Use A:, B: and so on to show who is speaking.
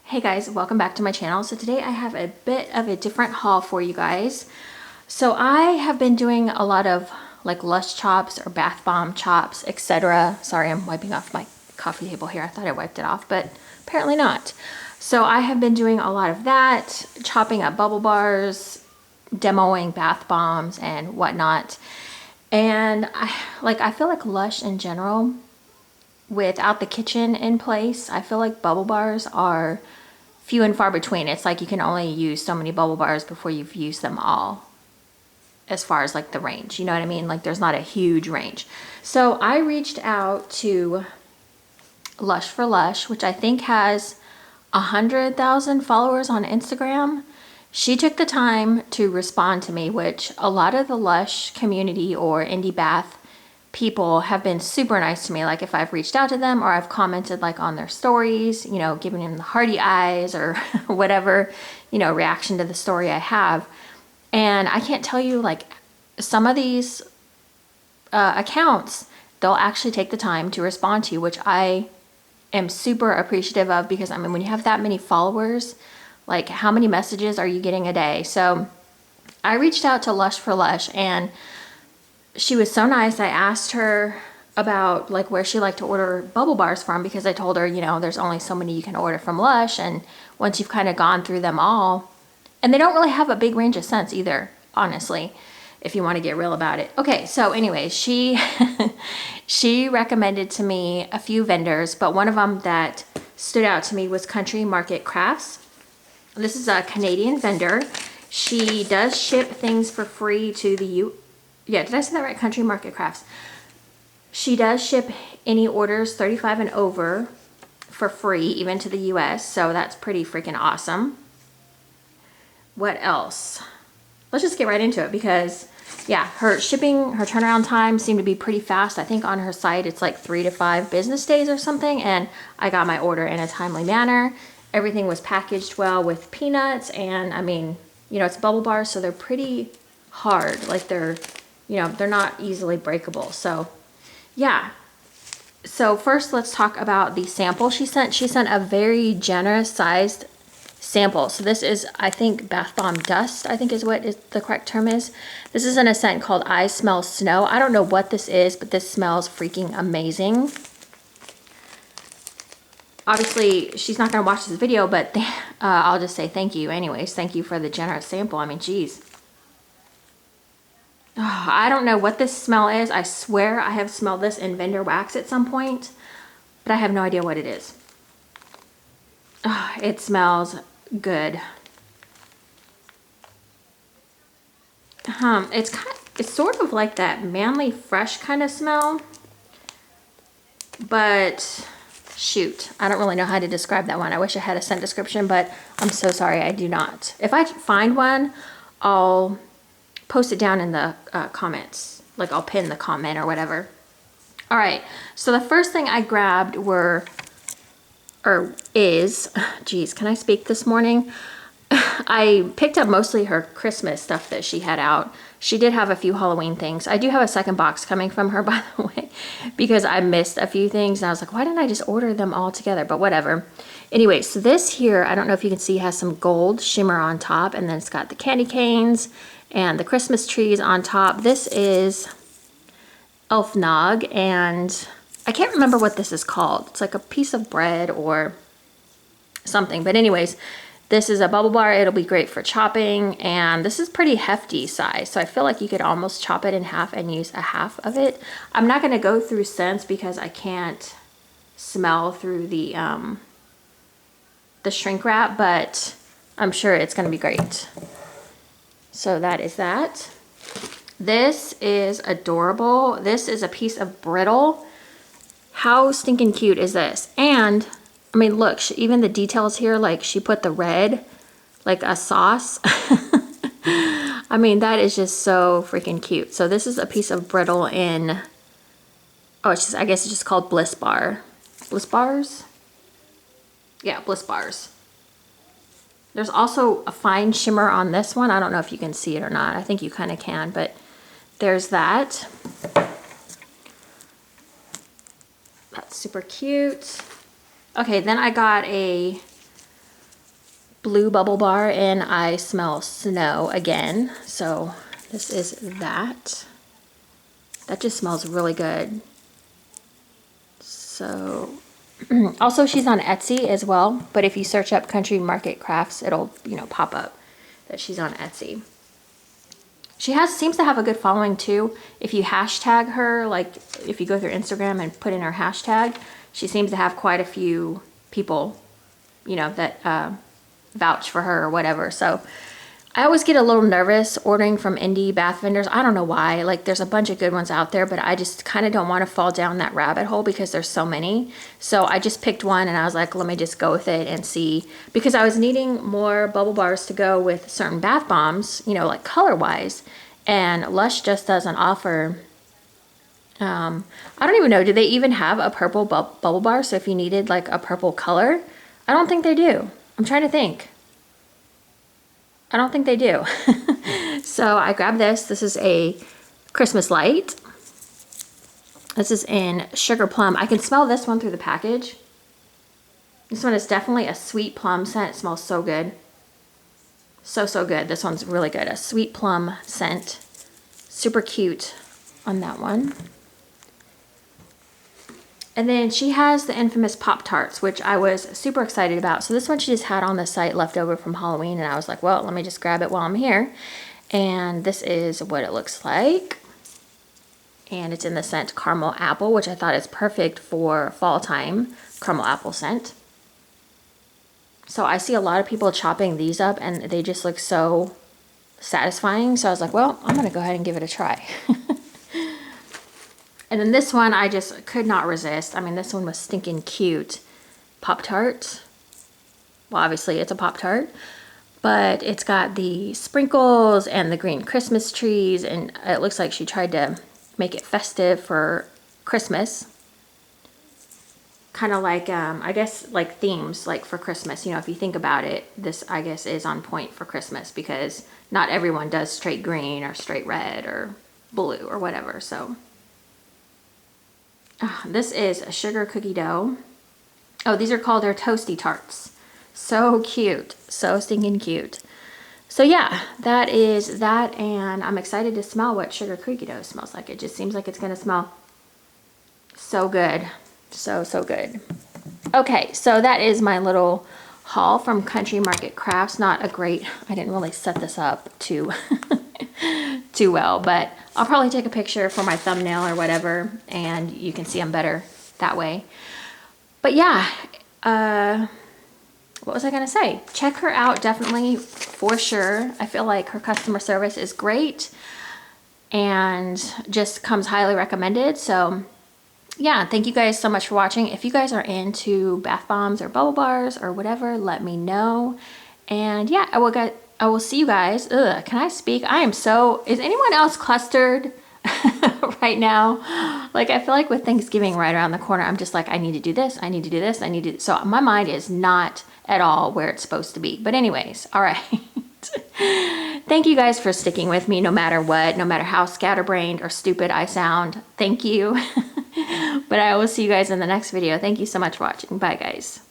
A: Hey guys, welcome back to my channel. So today I have a bit of a different haul for you guys. So I have been doing a lot of like Lush chops or bath bomb chops, etc. Sorry, I'm wiping off my coffee table here. I thought I wiped it off, but apparently not. So I have been doing a lot of that, chopping up bubble bars, demoing bath bombs and whatnot. And I feel like Lush in general, without the kitchen in place, I feel like bubble bars are few and far between. It's like you can only use so many bubble bars before you've used them all, as far as like the range, you know what I mean? Like there's not a huge range. So I reached out to Lush for Lush, which I think has 100,000 followers on Instagram. She took the time to respond to me, which a lot of the Lush community or indie bath people have been super nice to me. Like if I've reached out to them or I've commented like on their stories, you know, giving them the hearty eyes or whatever, you know, reaction to the story I have. And I can't tell you, like, some of these accounts, they'll actually take the time to respond to you, which I am super appreciative of, because I mean, when you have that many followers, like how many messages are you getting a day? So I reached out to Lush for Lush and she was so nice. I asked her about like where she liked to order bubble bars from, because I told her, you know, there's only so many you can order from Lush, and once you've kind of gone through them all, and they don't really have a big range of scents either, honestly, if you want to get real about it. Okay, so anyway, she she recommended to me a few vendors, but one of them that stood out to me was Country Market Crafts. This is a Canadian vendor. She does ship things for free to the Yeah, did I say that right? Country Market Crafts. She does ship any orders 35 and over for free, even to the US. So that's pretty freaking awesome. What else? Let's just get right into it, because yeah, her shipping, her turnaround time seemed to be pretty fast. I think on her site it's like 3 to 5 business days or something, and I got my order in a timely manner. Everything was packaged well with peanuts, and I mean, you know, it's bubble bars, so they're pretty hard. Like they're, you know, they're not easily breakable. So yeah. So first let's talk about the sample she sent. She sent a very generous sized sample. So this is, I think, bath bomb dust, I think is what is the correct term is. This is in a scent called I Smell Snow. I don't know what this is, but this smells freaking amazing. Obviously she's not going to watch this video, but I'll just say thank you anyways. Thank you for the generous sample. I mean, geez. Oh, I don't know what this smell is. I swear I have smelled this in vendor wax at some point, but I have no idea what it is. Oh, it smells good. It's sort of like that manly fresh kind of smell, but shoot, I don't really know how to describe that one. I wish I had a scent description, but I'm so sorry, I do not. If I find one, I'll post it down in the comments. Like I'll pin the comment or whatever. All right, so the first thing I grabbed geez, can I speak this morning? I picked up mostly her Christmas stuff that she had out. She did have a few Halloween things. I do have a second box coming from her, by the way, because I missed a few things and I was like, why didn't I just order them all together? But whatever. Anyway, so this here, I don't know if you can see, has some gold shimmer on top, and then it's got the candy canes and the Christmas trees on top. This is Elf Nog, and I can't remember what this is called. It's like a piece of bread or something. But anyways, this is a bubble bar. It'll be great for chopping, and this is pretty hefty size. So I feel like you could almost chop it in half and use a half of it. I'm not going to go through scents because I can't smell through the shrink wrap, but I'm sure it's going to be great. So that is that. This is adorable. This is a piece of brittle. How stinking cute is this? And I mean, look, even the details here, like she put the red, like a sauce. I mean, that is just so freaking cute. So this is a piece of brittle in, oh, it's just, I guess it's just called Bliss Bar. Bliss Bars? Yeah, Bliss Bars. There's also a fine shimmer on this one. I don't know if you can see it or not. I think you kind of can, but there's that. That's super cute. Okay, then I got a Blue Bubble Bar, and I smell snow again. So this is that. That just smells really good. So also she's on Etsy as well, but if you search up Country Market Crafts, it'll, you know, pop up that she's on Etsy. She seems to have a good following too. If you hashtag her, like if you go through Instagram and put in her hashtag, she seems to have quite a few people, you know, that vouch for her or whatever. So I always get a little nervous ordering from indie bath vendors. I don't know why. Like, there's a bunch of good ones out there, but I just kind of don't want to fall down that rabbit hole because there's so many. So I just picked one and I was like, let me just go with it and see. Because I was needing more bubble bars to go with certain bath bombs, you know, like color-wise. And Lush just doesn't offer... I don't even know. Do they even have a purple bubble bar? So if you needed like a purple color, I don't think they do. I'm trying to think. I don't think they do. So I grabbed this. This is a Christmas light. This is in Sugar Plum. I can smell this one through the package. This one is definitely a sweet plum scent. It smells so good. So, so good. This one's really good. A sweet plum scent. Super cute on that one. And then she has the infamous Pop-Tarts, which I was super excited about. So this one she just had on the site left over from Halloween, and I was like, well, let me just grab it while I'm here. And this is what it looks like. And it's in the scent Caramel Apple, which I thought is perfect for fall time, caramel apple scent. So I see a lot of people chopping these up, and they just look so satisfying. So I was like, well, I'm going to go ahead and give it a try. And then this one, I just could not resist. I mean, this one was stinking cute. Pop-Tart. Well, obviously, it's a Pop-Tart. But it's got the sprinkles and the green Christmas trees. And it looks like she tried to make it festive for Christmas. Kind of like, I guess, like themes, like for Christmas. You know, if you think about it, this, I guess, is on point for Christmas. Because not everyone does straight green or straight red or blue or whatever. So... this is a sugar cookie dough. Oh, these are called their Toasty Tarts. So cute. So stinking cute. So yeah, that is that, and I'm excited to smell what sugar cookie dough smells like. It just seems like it's going to smell so good. So, so good. Okay, so that is my little haul from Country Market Crafts. Not a great... I didn't really set this up too well, but I'll probably take a picture for my thumbnail or whatever, and you can see them better that way. But yeah, what was I gonna say? Check her out, definitely, for sure. I feel like her customer service is great and just comes highly recommended. So yeah, thank you guys so much for watching. If you guys are into bath bombs or bubble bars or whatever, let me know. And yeah, I will see you guys. Ugh, can I speak? I am so... Is anyone else clustered right now? Like, I feel like with Thanksgiving right around the corner, I'm just like, I need to do this, I need to do this, I need to... So my mind is not at all where it's supposed to be. But anyways, all right. Thank you guys for sticking with me no matter what, no matter how scatterbrained or stupid I sound. Thank you. But I will see you guys in the next video. Thank you so much for watching. Bye, guys.